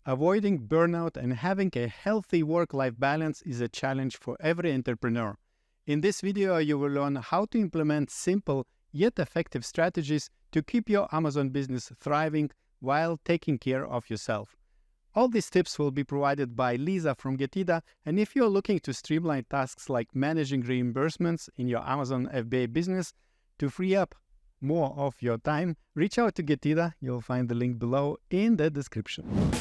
Avoiding burnout and having a healthy work-life balance is a challenge for every entrepreneur. In this video, you will learn how to implement simple yet effective strategies to keep your Amazon business thriving while taking care of yourself. All these tips will be provided by Lisa from Getida, and if you're looking to streamline tasks like managing reimbursements in your Amazon FBA business to free up more of your time, reach out to Getida. You'll find the link below in the description.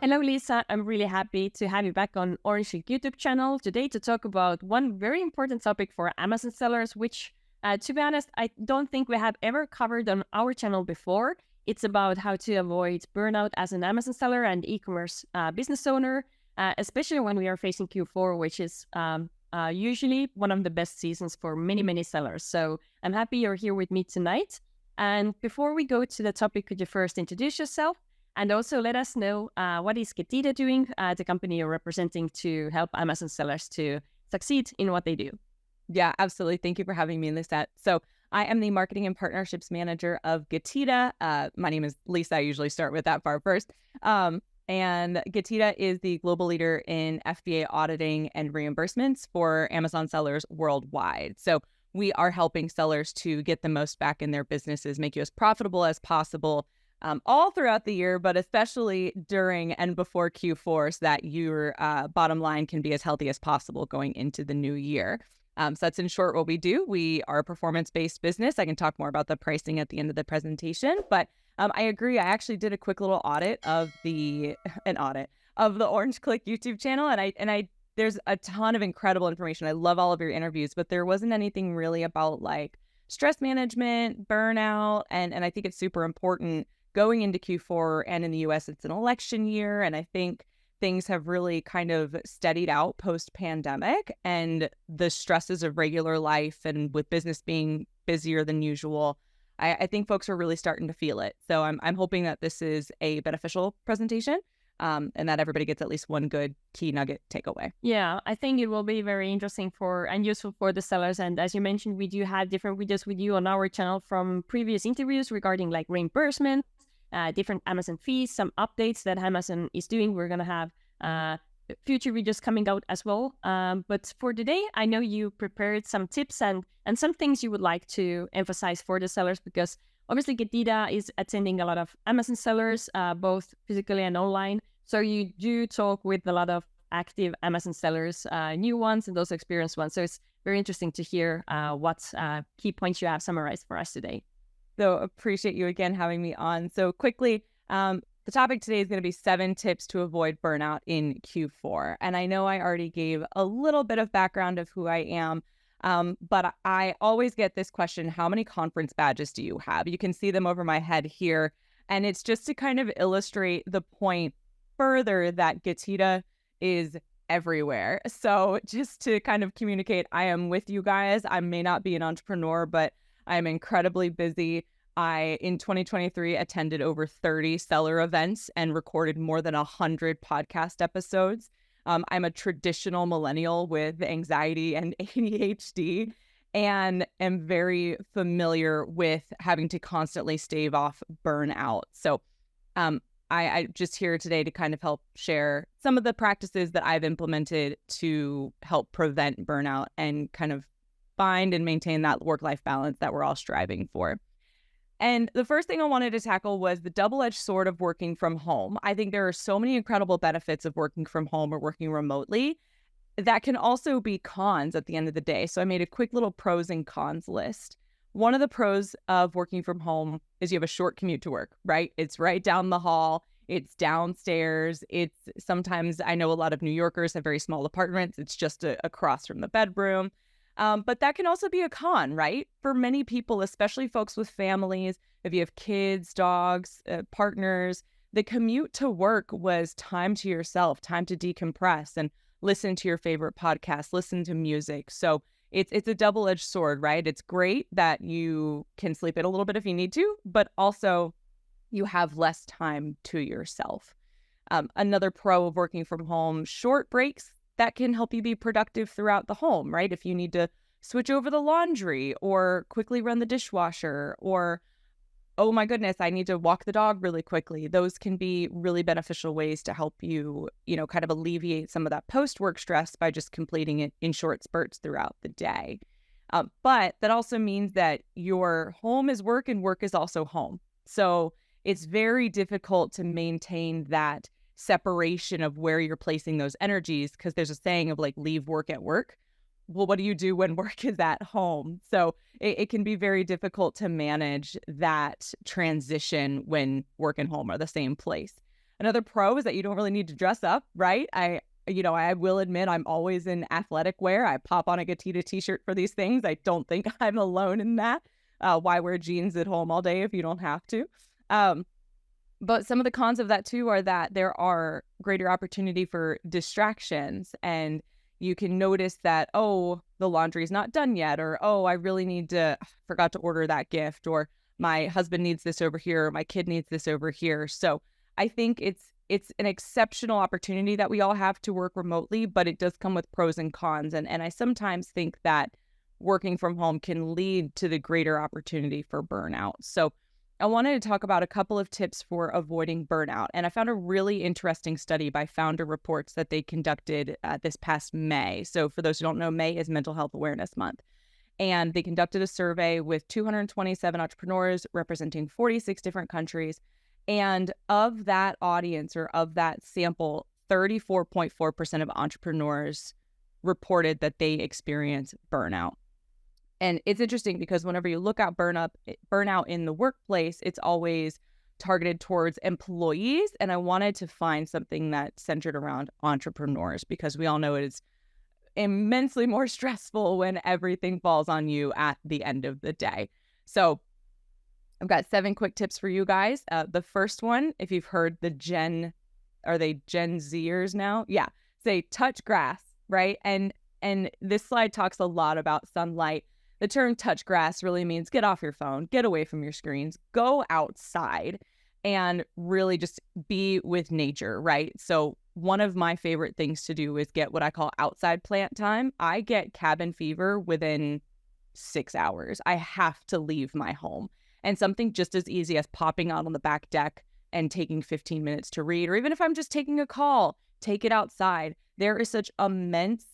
Hello, Lisa. I'm really happy to have you back on Orange Klik YouTube channel today to talk about one very important topic for Amazon sellers, which, to be honest, I don't think we have ever covered on our channel before. It's about how to avoid burnout as an Amazon seller and e-commerce business owner, especially when we are facing Q4, which is usually one of the best seasons for many sellers. So I'm happy you're here with me tonight. And before we go to the topic, could you first introduce yourself? And also let us know what is Getida doing, the company you're representing to help Amazon sellers to succeed in what they do. Yeah, absolutely. Thank you for having me in LISETT. So I am the Marketing and Partnerships Manager of Getida. My name is Lisa. I usually start with that part first. And Getida is the global leader in FBA auditing and reimbursements for Amazon sellers worldwide. So we are helping sellers to get the most back in their businesses, make you as profitable as possible, all throughout the year, but especially during and before Q4, so that your bottom line can be as healthy as possible going into the new year. So that's in short what we do. We are a performance-based business. I can talk more about the pricing at the end of the presentation, but I agree. I actually did a quick little audit of the Orange Klik YouTube channel, and there's a ton of incredible information. I love all of your interviews, but there wasn't anything really about like stress management, burnout, and I think it's super important going into Q4, and in the US, it's an election year. And I think things have really kind of steadied out post-pandemic, and the stresses of regular life and with business being busier than usual, I think folks are really starting to feel it. So I'm hoping that this is a beneficial presentation and that everybody gets at least one good key nugget takeaway. Yeah, I think it will be very interesting and useful for the sellers. And as you mentioned, we do have different videos with you on our channel from previous interviews regarding like reimbursement, different Amazon fees, some updates that Amazon is doing. We're going to have future videos coming out as well. But for today, I know you prepared some tips and some things you would like to emphasize for the sellers, because obviously Getida is attending a lot of Amazon sellers, both physically and online. So you do talk with a lot of active Amazon sellers, new ones and those experienced ones. So it's very interesting to hear what key points you have summarized for us today. So appreciate you again having me on. So quickly, the topic today is going to be 7 tips to avoid burnout in Q4. And I know I already gave a little bit of background of who I am, but I always get this question: how many conference badges do you have? You can see them over my head here. And it's just to kind of illustrate the point further that Getida is everywhere. So just to kind of communicate, I am with you guys. I may not be an entrepreneur, but I'm incredibly busy. I, in 2023, attended over 30 seller events and recorded more than 100 podcast episodes. I'm a traditional millennial with anxiety and ADHD, and am very familiar with having to constantly stave off burnout. So I just here today to kind of help share some of the practices that I've implemented to help prevent burnout and kind of find and maintain that work-life balance that we're all striving for. And the first thing I wanted to tackle was the double-edged sword of working from home. I think there are so many incredible benefits of working from home or working remotely that can also be cons at the end of the day. So I made a quick little pros and cons list. One of the pros of working from home is you have a short commute to work, right? It's right down the hall. It's downstairs. It's sometimes, I know a lot of New Yorkers have very small apartments. It's just across from the bedroom. But that can also be a con, right? For many people, especially folks with families, if you have kids, dogs, partners, the commute to work was time to yourself, time to decompress and listen to your favorite podcast, listen to music. So it's a double-edged sword, right? It's great that you can sleep in a little bit if you need to, but also you have less time to yourself. Another pro of working from home, short breaks that can help you be productive throughout the home, right? If you need to switch over the laundry or quickly run the dishwasher or oh my goodness, I need to walk the dog really quickly. Those can be really beneficial ways to help you, kind of alleviate some of that post-work stress by just completing it in short spurts throughout the day. But that also means that your home is work and work is also home. So it's very difficult to maintain that separation of where you're placing those energies, because there's a saying of like, leave work at work. Well, what do you do when work is at home? So it can be very difficult to manage that transition when work and home are the same place. Another pro is that you don't really need to dress up, right? I will admit I'm always in athletic wear. I pop on a Getida t-shirt for these things. I don't think I'm alone in that. Why wear jeans at home all day if you don't have to? But some of the cons of that too are that there are greater opportunity for distractions, and you can notice that, oh, the laundry's not done yet, or, oh, I really forgot to order that gift, or my husband needs this over here, or my kid needs this over here. So I think it's an exceptional opportunity that we all have to work remotely, but it does come with pros and cons. And I sometimes think that working from home can lead to the greater opportunity for burnout. So I wanted to talk about a couple of tips for avoiding burnout. And I found a really interesting study by Founder Reports that they conducted this past May. So for those who don't know, May is Mental Health Awareness Month. And they conducted a survey with 227 entrepreneurs representing 46 different countries. And of that audience, or of that sample, 34.4% of entrepreneurs reported that they experience burnout. And it's interesting because whenever you look at burnout in the workplace, it's always targeted towards employees. And I wanted to find something that centered around entrepreneurs, because we all know it is immensely more stressful when everything falls on you at the end of the day. So I've got 7 quick tips for you guys. The first one, if you've heard are they Gen Zers now? Yeah. Say touch grass, right? And this slide talks a lot about sunlight. The term touch grass really means get off your phone, get away from your screens, go outside and really just be with nature, right? So one of my favorite things to do is get what I call outside plant time. I get cabin fever within 6 hours. I have to leave my home. And something just as easy as popping out on the back deck and taking 15 minutes to read, or even if I'm just taking a call, take it outside. There is such immense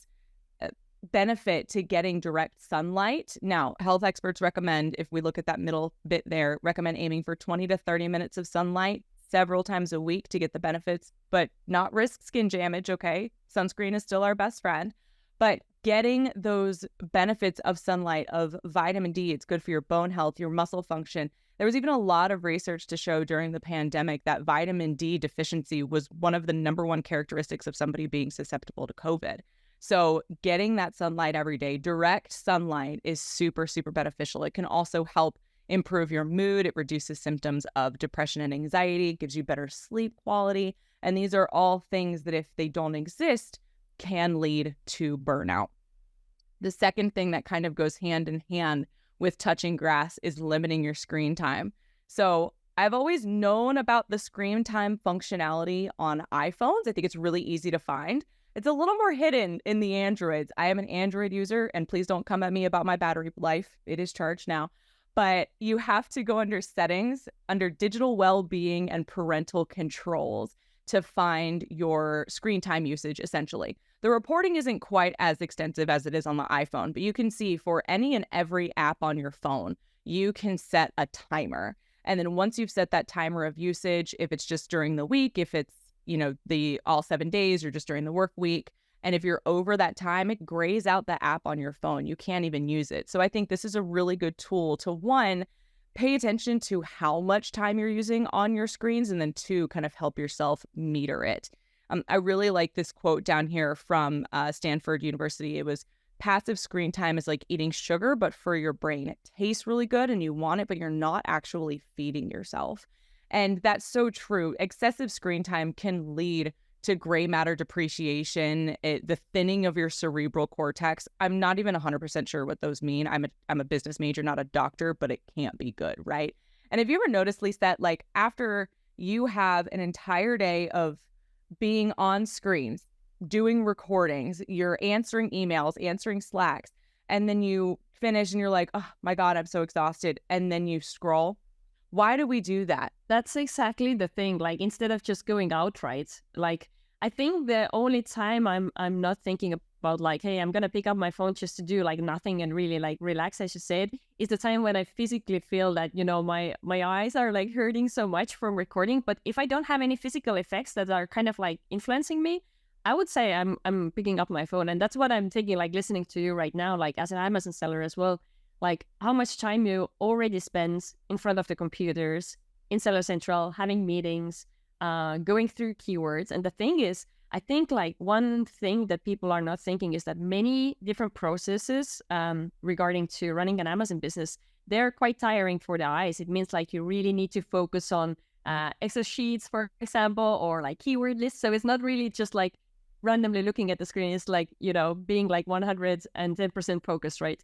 benefit to getting direct sunlight. Now, health experts recommend, if we look at that middle bit there, recommend aiming for 20 to 30 minutes of sunlight several times a week to get the benefits, but not risk skin damage, okay? Sunscreen is still our best friend. But getting those benefits of sunlight, of vitamin D, it's good for your bone health, your muscle function. There was even a lot of research to show during the pandemic that vitamin D deficiency was one of the #1 characteristics of somebody being susceptible to COVID. So getting that sunlight every day, direct sunlight, is super, super beneficial. It can also help improve your mood. It reduces symptoms of depression and anxiety, gives you better sleep quality. And these are all things that, if they don't exist, can lead to burnout. The second thing that kind of goes hand in hand with touching grass is limiting your screen time. So I've always known about the screen time functionality on iPhones. I think it's really easy to find. It's a little more hidden in the Androids. I am an Android user, and please don't come at me about my battery life. It is charged now. But you have to go under settings, under digital well-being and parental controls to find your screen time usage, essentially. The reporting isn't quite as extensive as it is on the iPhone, but you can see for any and every app on your phone, you can set a timer. And then once you've set that timer of usage, if it's just during the week, if it's the all 7 days, or just during the work week. And if you're over that time, it grays out the app on your phone. You can't even use it. So I think this is a really good tool to, 1, pay attention to how much time you're using on your screens, and then 2, kind of help yourself meter it. I really like this quote down here from Stanford University. It was, passive screen time is like eating sugar, but for your brain. It tastes really good and you want it, but you're not actually feeding yourself. And that's so true. Excessive screen time can lead to gray matter depreciation, the thinning of your cerebral cortex. I'm not even 100% sure what those mean. I'm a business major, not a doctor, but it can't be good, right? And have you ever noticed, LISETT, like after you have an entire day of being on screens, doing recordings, you're answering emails, answering Slacks, and then you finish and you're like, oh my God, I'm so exhausted. And then you scroll. Why do we do that? That's exactly the thing. Like, instead of just going out, right? Like, I think the only time I'm not thinking about like, hey, I'm gonna pick up my phone just to do like nothing and really like relax, as you said, is the time when I physically feel that, you know, my eyes are like hurting so much from recording. But if I don't have any physical effects that are kind of like influencing me, I would say I'm picking up my phone. And that's what I'm thinking, like listening to you right now, like as an Amazon seller as well, like how much time you already spend in front of the computers in Seller Central, having meetings, going through keywords. And the thing is, I think like one thing that people are not thinking is that many different processes regarding to running an Amazon business, they're quite tiring for the eyes. It means like you really need to focus on Excel sheets, for example, or like keyword lists. So it's not really just like randomly looking at the screen. It's like, you know, being like 110% focused, right?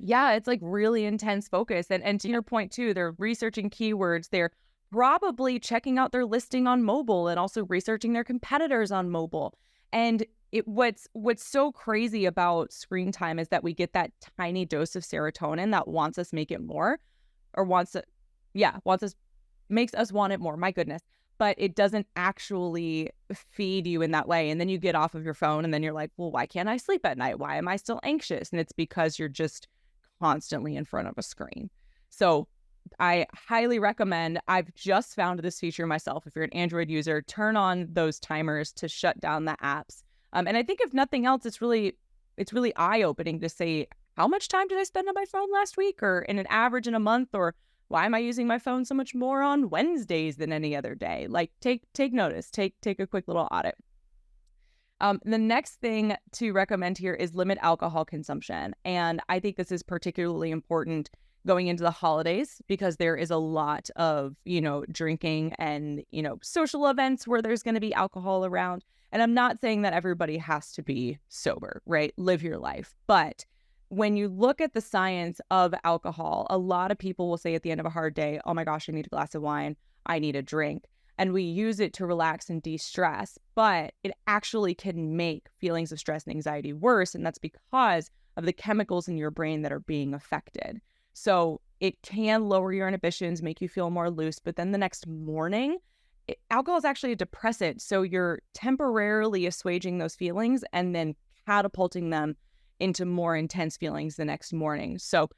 Yeah, it's like really intense focus. And to your point too, they're researching keywords. They're probably checking out their listing on mobile and also researching their competitors on mobile. And what's so crazy about screen time is that we get that tiny dose of serotonin that wants us make it more, or makes us want it more. My goodness. But it doesn't actually feed you in that way. And then you get off of your phone and then you're like, well, why can't I sleep at night? Why am I still anxious? And it's because you're just constantly in front of a screen. So I highly recommend, I've just found this feature myself. If you're an Android user, turn on those timers to shut down the apps. And I think if nothing else, it's really eye-opening to say, how much time did I spend on my phone last week, or in an average in a month, or why am I using my phone so much more on Wednesdays than any other day? Like, take notice, take a quick little audit. The next thing to recommend here is limit alcohol consumption. And I think this is particularly important going into the holidays, because there is a lot of, drinking and, social events where there's going to be alcohol around. And I'm not saying that everybody has to be sober, right? Live your life. But when you look at the science of alcohol, a lot of people will say at the end of a hard day, oh my gosh, I need a glass of wine, I need a drink. And we use it to relax and de-stress, but it actually can make feelings of stress and anxiety worse. And that's because of the chemicals in your brain that are being affected. So it can lower your inhibitions, make you feel more loose. But then the next morning, alcohol is actually a depressant. So you're temporarily assuaging those feelings and then catapulting them into more intense feelings the next morning. So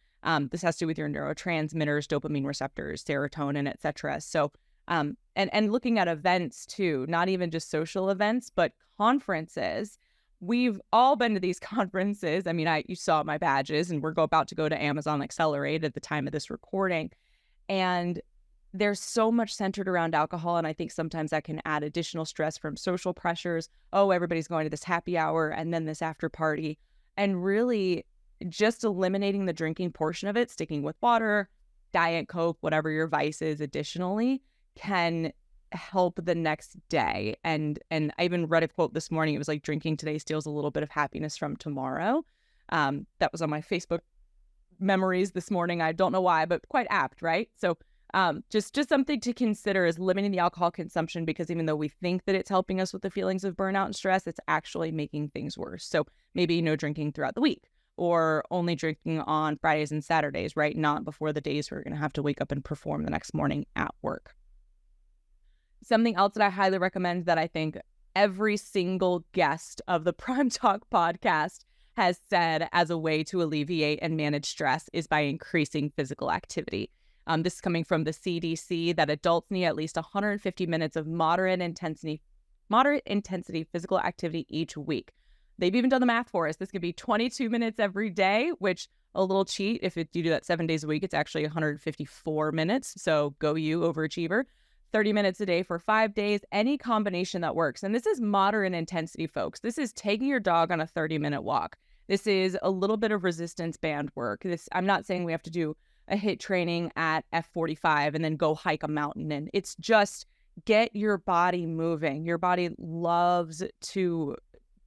this has to do with your neurotransmitters, dopamine receptors, serotonin, etc. So and looking at events too, not even just social events, but conferences. We've all been to these conferences. I mean, you saw my badges, and we're about to go to Amazon Accelerate at the time of this recording. And there's so much centered around alcohol. And I think sometimes that can add additional stress from social pressures. Oh, everybody's going to this happy hour and then this after party. And really just eliminating the drinking portion of it, sticking with water, Diet Coke, whatever your vice is additionally, can help the next day. And I even read a quote this morning. It was like, drinking today steals a little bit of happiness from tomorrow. That was on my Facebook memories this morning. I don't know why, but quite apt, right? So just something to consider is limiting the alcohol consumption, because even though we think that it's helping us with the feelings of burnout and stress, it's actually making things worse. So maybe no drinking throughout the week, or only drinking on Fridays and Saturdays, right? Not before the days we're going to have to wake up and perform the next morning at work. Something else that I highly recommend, that I think every single guest of the Prime Talk podcast has said as a way to alleviate and manage stress, is by increasing physical activity. This is coming from the CDC, that adults need at least 150 minutes of moderate intensity physical activity each week. They've even done the math for us. This could be 22 minutes every day, which, a little cheat, if you do that 7 days a week, it's actually 154 minutes. So go you, overachiever. 30 minutes a day for 5 days, any combination that works. And this is moderate intensity, folks. This is taking your dog on a 30-minute walk. This is a little bit of resistance band work. I'm not saying we have to do a HIIT training at F45 and then go hike a mountain. And it's just get your body moving. Your body loves to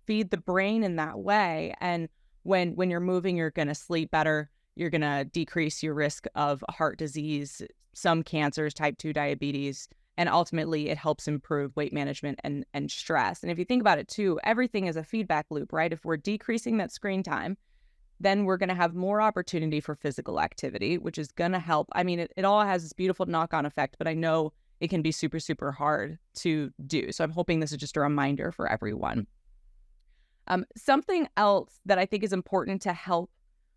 feed the brain in that way. And when you're moving, you're going to sleep better. You're going to decrease your risk of heart disease, some cancers, type 2 diabetes, and ultimately it helps improve weight management and stress. And if you think about it too, everything is a feedback loop, right? If we're decreasing that screen time, then we're going to have more opportunity for physical activity, which is going to help. I mean, it all has this beautiful knock-on effect, but I know it can be super, super hard to do. So I'm hoping this is just a reminder for everyone. Something else that I think is important to help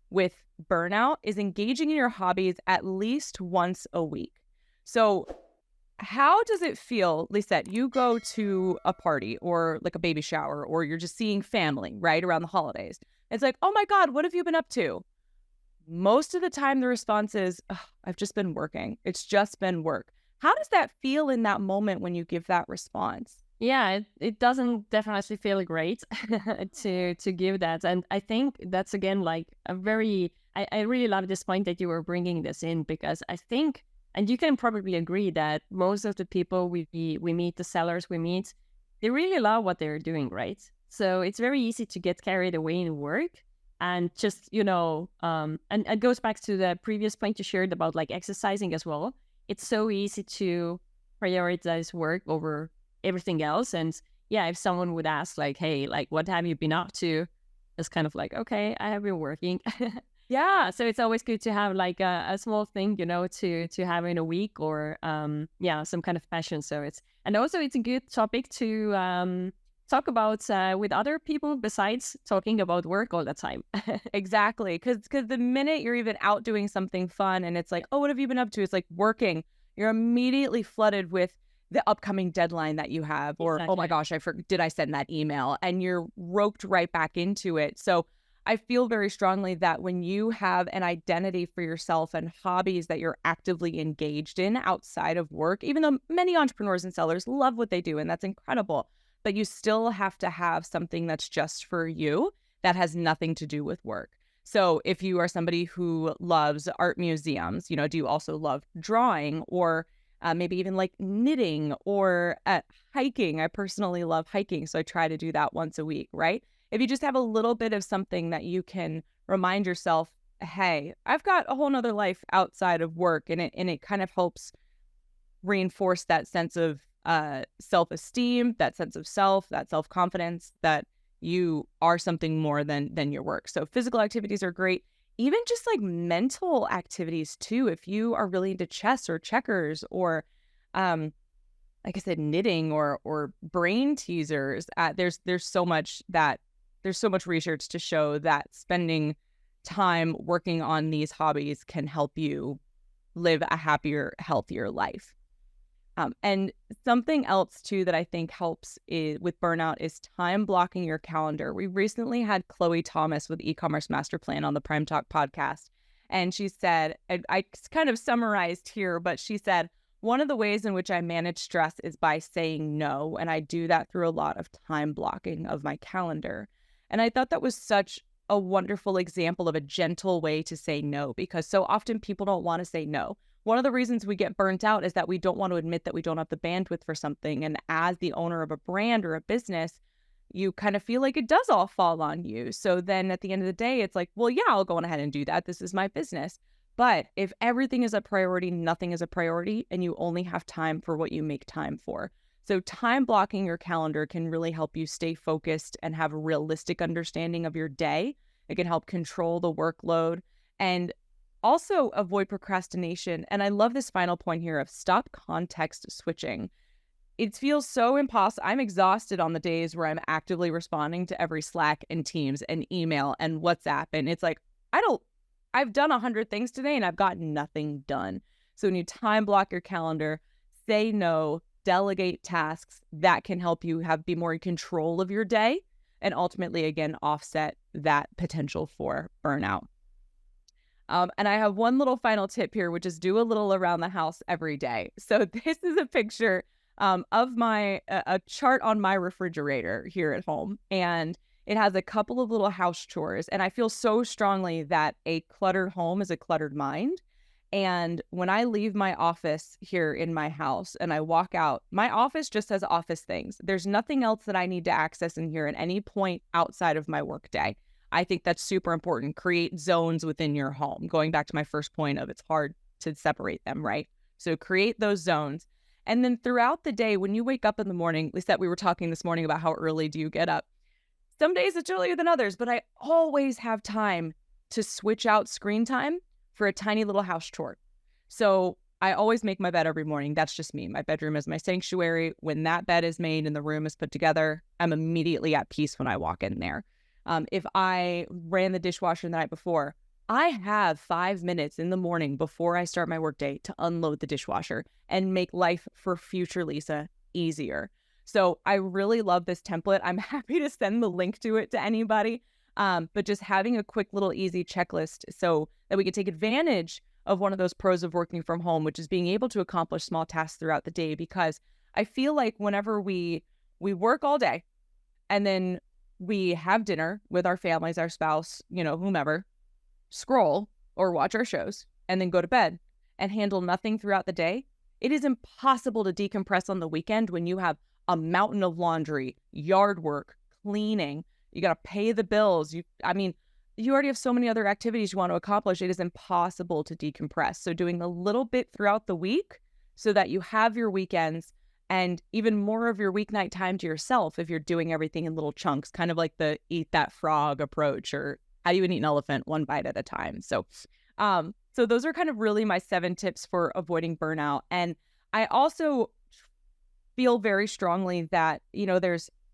with burnout is engaging in your hobbies at least once a week. So how does it feel, Lisette? You go to a party or like a baby shower, or you're just seeing family, right, around the holidays. It's like, oh my God, what have you been up to? Most of the time the response is, I've just been working. It's just been work. How does that feel in that moment when you give that response? Yeah, it doesn't definitely feel great to give that. And I think that's, again, like a very, I really love this point that you were bringing this in, because I think, and you can probably agree, that most of the people we meet, the sellers we meet, they really love what they're doing, right? So it's very easy to get carried away in work and just, and it goes back to the previous point you shared about like exercising as well. It's so easy to prioritize work over everything else. And yeah, if someone would ask like, hey, like, what have you been up to? It's kind of like, okay, I have been working. Yeah. So it's always good to have like a small thing, to have in a week, or some kind of passion. So it's a good topic to talk about with other people besides talking about work all the time. Exactly. Because the minute you're even out doing something fun and it's like, oh, what have you been up to? It's like working. You're immediately flooded with the upcoming deadline that you have, or, Exactly. oh my gosh, did I send that email? And you're roped right back into it. So I feel very strongly that when you have an identity for yourself and hobbies that you're actively engaged in outside of work, even though many entrepreneurs and sellers love what they do, and that's incredible, but you still have to have something that's just for you that has nothing to do with work. So if you are somebody who loves art museums, do you also love drawing, or maybe even like knitting or hiking? I personally love hiking, so I try to do that once a week, right? If you just have a little bit of something that you can remind yourself, hey, I've got a whole nother life outside of work, and it kind of helps reinforce that sense of self-esteem, that sense of self, that self-confidence, that you are something more than your work. So physical activities are great. Even just like mental activities too. If you are really into chess or checkers, or like I said, knitting or brain teasers, there's so much research to show that spending time working on these hobbies can help you live a happier, healthier life. And something else too that I think helps with burnout is time blocking your calendar. We recently had Chloe Thomas with E-commerce Master Plan on the Prime Talk podcast. And she said, I kind of summarized here, but she said, one of the ways in which I manage stress is by saying no. And I do that through a lot of time blocking of my calendar. And I thought that was such a wonderful example of a gentle way to say no, because so often people don't want to say no. One of the reasons we get burnt out is that we don't want to admit that we don't have the bandwidth for something. And as the owner of a brand or a business, you kind of feel like it does all fall on you. So then at the end of the day, it's like, well, yeah, I'll go on ahead and do that. This is my business. But if everything is a priority, nothing is a priority, and you only have time for what you make time for. So time blocking your calendar can really help you stay focused and have a realistic understanding of your day. It can help control the workload and also avoid procrastination. And I love this final point here of stop context switching. It feels so impossible. I'm exhausted on the days where I'm actively responding to every Slack and Teams and email and WhatsApp. And it's like, I've done 100 things today and I've got nothing done. So when you time block your calendar, say no, delegate tasks, that can help you be more in control of your day and ultimately, again, offset that potential for burnout. And I have one little final tip here, which is do a little around the house every day. So this is a picture of a chart on my refrigerator here at home. And it has a couple of little house chores. And I feel so strongly that a cluttered home is a cluttered mind. And when I leave my office here in my house and I walk out, my office just has office things. There's nothing else that I need to access in here at any point outside of my work day. I think that's super important. Create zones within your home. Going back to my first point of it's hard to separate them, right? So create those zones. And then throughout the day, when you wake up in the morning, Lisette, we were talking this morning about how early do you get up. Some days it's earlier than others, but I always have time to switch out screen time for a tiny little house chore. So I always make my bed every morning. That's just me. My bedroom is my sanctuary. When that bed is made and the room is put together, I'm immediately at peace when I walk in there. If I ran the dishwasher the night before, I have 5 minutes in the morning before I start my workday to unload the dishwasher and make life for future Lisa easier. So I really love this template. I'm happy to send the link to it to anybody. But just having a quick little easy checklist so that we can take advantage of one of those pros of working from home, which is being able to accomplish small tasks throughout the day. Because I feel like whenever we work all day and then we have dinner with our families, our spouse, whomever, scroll or watch our shows, and then go to bed and handle nothing throughout the day, it is impossible to decompress on the weekend when you have a mountain of laundry, yard work, cleaning. You got to pay the bills. You already have so many other activities you want to accomplish. It is impossible to decompress. So doing a little bit throughout the week so that you have your weekends and even more of your weeknight time to yourself if you're doing everything in little chunks, kind of like the eat that frog approach, or how you would eat an elephant one bite at a time. So those are kind of really my 7 tips for avoiding burnout. And I also feel very strongly that,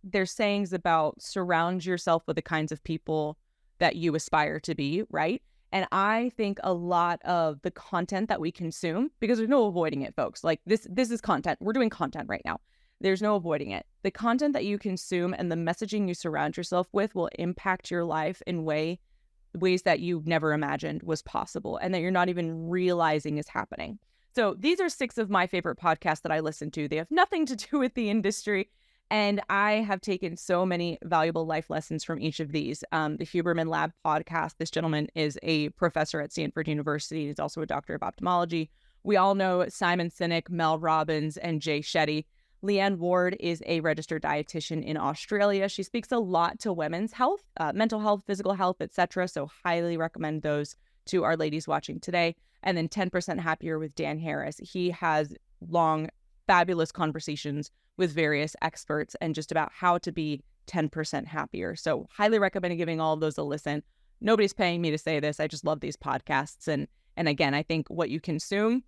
there's sayings about surround yourself with the kinds of people that you aspire to be, right? And I think a lot of the content that we consume, because there's no avoiding it, folks. Like this is content. We're doing content right now. There's no avoiding it. The content that you consume and the messaging you surround yourself with will impact your life in ways that you never imagined was possible and that you're not even realizing is happening. So these are 6 of my favorite podcasts that I listen to. They have nothing to do with the industry. And I have taken so many valuable life lessons from each of these. The Huberman Lab podcast, this gentleman is a professor at Stanford University. He's also a doctor of ophthalmology. We all know Simon Sinek, Mel Robbins, and Jay Shetty. Leanne Ward is a registered dietitian in Australia. She speaks a lot to women's health, mental health, physical health, etc. So highly recommend those to our ladies watching today. And then 10% Happier with Dan Harris. He has long, fabulous conversations with various experts and just about how to be 10% happier. So highly recommend giving all of those a listen. Nobody's paying me to say this. I just love these podcasts. And again, I think what you consume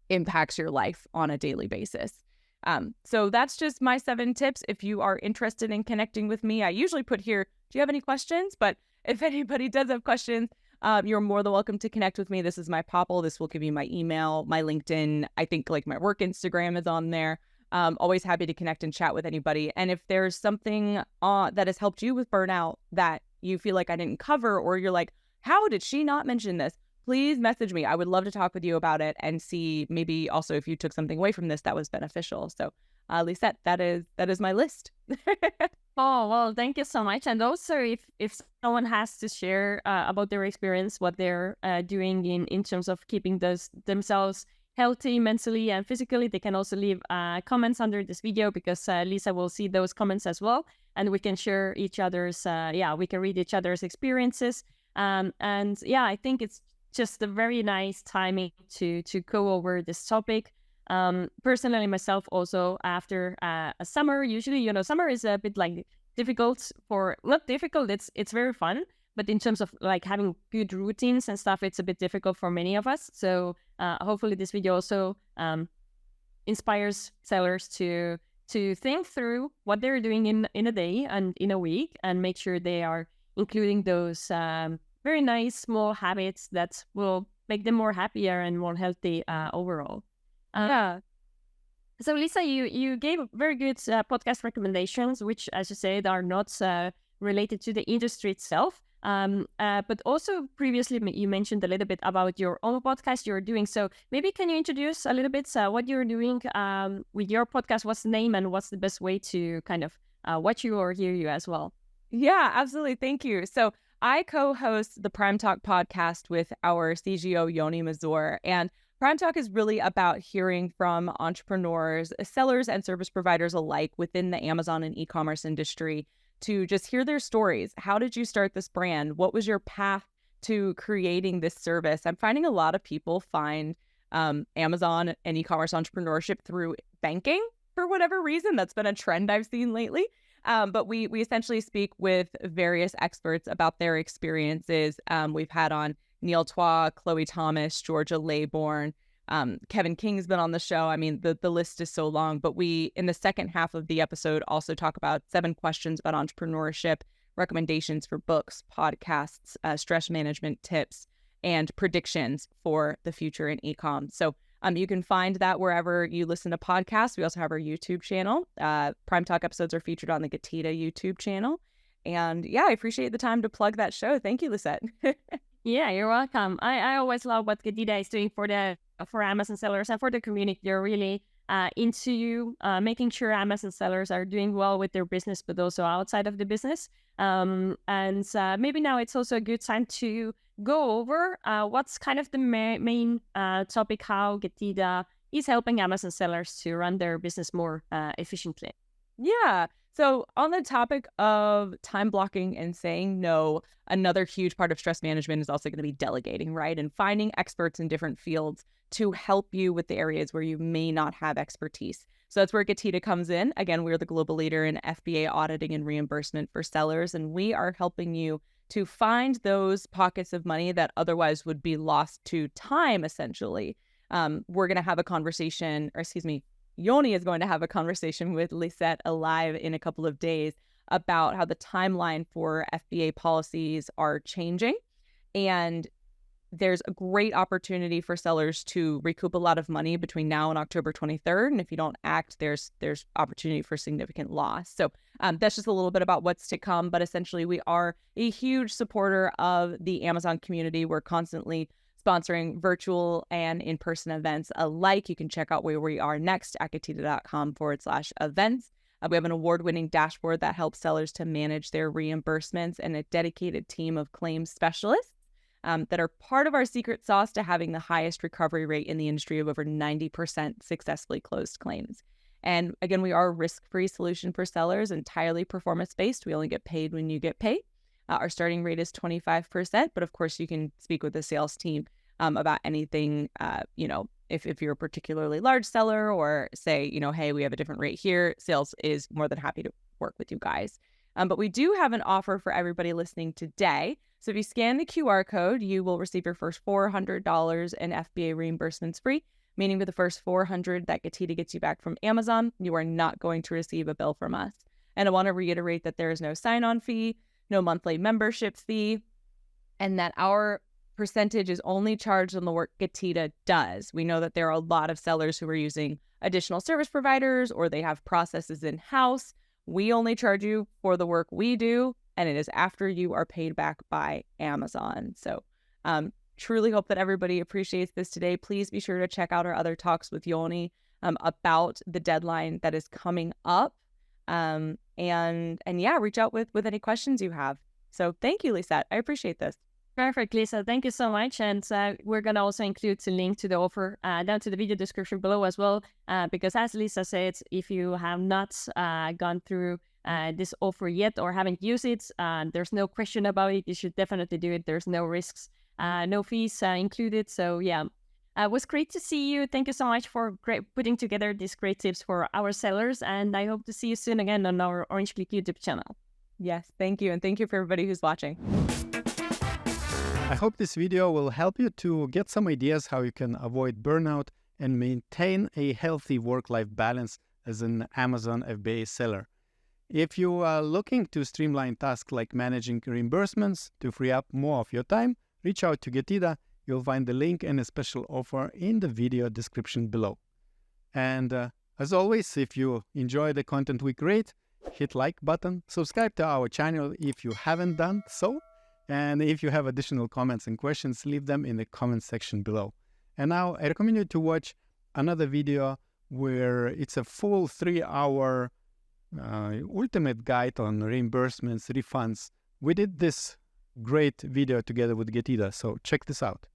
impacts your life on a daily basis. So that's just my 7 tips. If you are interested in connecting with me, I usually put here, do you have any questions? But if anybody does have questions, you're more than welcome to connect with me. This is my Popple. This will give you my email, my LinkedIn. I think like my work Instagram is on there. Always happy to connect and chat with anybody. And if there's something that has helped you with burnout that you feel like I didn't cover, or you're like, how did she not mention this? Please message me. I would love to talk with you about it and see maybe also if you took something away from this that was beneficial. So Lisette, that is my list. Oh, well, thank you so much. And also, if someone has to share about their experience, what they're doing in terms of keeping themselves healthy mentally and physically, they can also leave comments under this video, because Lisa will see those comments as well. And we can share each other's, we can read each other's experiences. And yeah, I think it's just a very nice timing to go over this topic. Personally, myself also, after a summer, usually, summer is a bit like difficult not difficult, it's very fun, but in terms of like having good routines and stuff, it's a bit difficult for many of us. So hopefully this video also inspires sellers to think through what they're doing in a day and in a week, and make sure they are including those very nice small habits that will make them more happier and more healthy overall. So Lisa, you gave very good podcast recommendations, which, as you said, are not related to the industry itself. But also previously you mentioned a little bit about your own podcast you're doing. So maybe can you introduce a little bit what you're doing with your podcast? What's the name and what's the best way to kind of watch you or hear you as well? Yeah, absolutely. Thank you. So I co-host the Prime Talk podcast with our CGO, Yoni Mazur. And Prime Talk is really about hearing from entrepreneurs, sellers, and service providers alike within the Amazon and e-commerce industry to just hear their stories. How did you start this brand? What was your path to creating this service? I'm finding a lot of people find Amazon and e-commerce entrepreneurship through banking for whatever reason. That's been a trend I've seen lately. But we essentially speak with various experts about their experiences. We've had on Neil Twa, Chloe Thomas, Georgia Laybourne, Kevin King's been on the show. I mean, the list is so long, but we, in the second half of the episode, also talk about 7 questions about entrepreneurship, recommendations for books, podcasts, stress management tips, and predictions for the future in e-com. So you can find that wherever you listen to podcasts. We also have our YouTube channel. Prime Talk episodes are featured on the Getida YouTube channel. And yeah, I appreciate the time to plug that show. Thank you, Lisette. Yeah, you're welcome. I always love what Getida is doing for Amazon sellers and for the community. They're really into making sure Amazon sellers are doing well with their business, but also outside of the business. And maybe now it's also a good time to go over what's kind of the main topic, how Getida is helping Amazon sellers to run their business more efficiently. Yeah. So on the topic of time blocking and saying no, another huge part of stress management is also going to be delegating, right? And finding experts in different fields to help you with the areas where you may not have expertise. So that's where Getida comes in. Again, we're the global leader in FBA auditing and reimbursement for sellers, and we are helping you to find those pockets of money that otherwise would be lost to time, essentially. We're going to have a conversation, or excuse me, Yoni is going to have a conversation with LISETT Live in a couple of days about how the timeline for FBA policies are changing. And there's a great opportunity for sellers to recoup a lot of money between now and October 23rd. And if you don't act, there's opportunity for significant loss. So that's just a little bit about what's to come. But essentially, we are a huge supporter of the Amazon community. We're constantly sponsoring virtual and in-person events alike. You can check out where we are next at getida.com/events. We have an award-winning dashboard that helps sellers to manage their reimbursements and a dedicated team of claims specialists that are part of our secret sauce to having the highest recovery rate in the industry of over 90% successfully closed claims. And again, we are a risk-free solution for sellers, entirely performance-based. We only get paid when you get paid. Our starting rate is 25%, but of course you can speak with the sales team about anything, if you're a particularly large seller or say, hey, we have a different rate here, sales is more than happy to work with you guys. But we do have an offer for everybody listening today. So if you scan the QR code, you will receive your first $400 in FBA reimbursements free, meaning with the first $400 that Getida gets you back from Amazon, you are not going to receive a bill from us. And I want to reiterate that there is no sign-on fee, no monthly membership fee, and that our percentage is only charged on the work Getida does. We know that there are a lot of sellers who are using additional service providers or they have processes in-house. We only charge you for the work we do, and it is after you are paid back by Amazon. So truly hope that everybody appreciates this today. Please be sure to check out our other talks with Yoni about the deadline that is coming up. And yeah, reach out with any questions you have. So thank you, Lisette. I appreciate this. Perfect, Lisa. Thank you so much. And we're going to also include the link to the offer down to the video description below as well. Because as Lisa said, if you have not gone through this offer yet or haven't used it, there's no question about it. You should definitely do it. There's no risks, no fees included. So yeah, it was great to see you. Thank you so much for putting together these great tips for our sellers. And I hope to see you soon again on our Orange Klik YouTube channel. Yes, thank you. And thank you for everybody who's watching. I hope this video will help you to get some ideas how you can avoid burnout and maintain a healthy work-life balance as an Amazon FBA seller. If you are looking to streamline tasks like managing reimbursements to free up more of your time, reach out to Getida. You'll find the link and a special offer in the video description below. And as always, if you enjoy the content we create, hit like button, subscribe to our channel if you haven't done so, and if you have additional comments and questions, leave them in the comment section below. And now I recommend you to watch another video where it's a full 3-hour ultimate guide on reimbursements, refunds. We did this great video together with Getida, so check this out.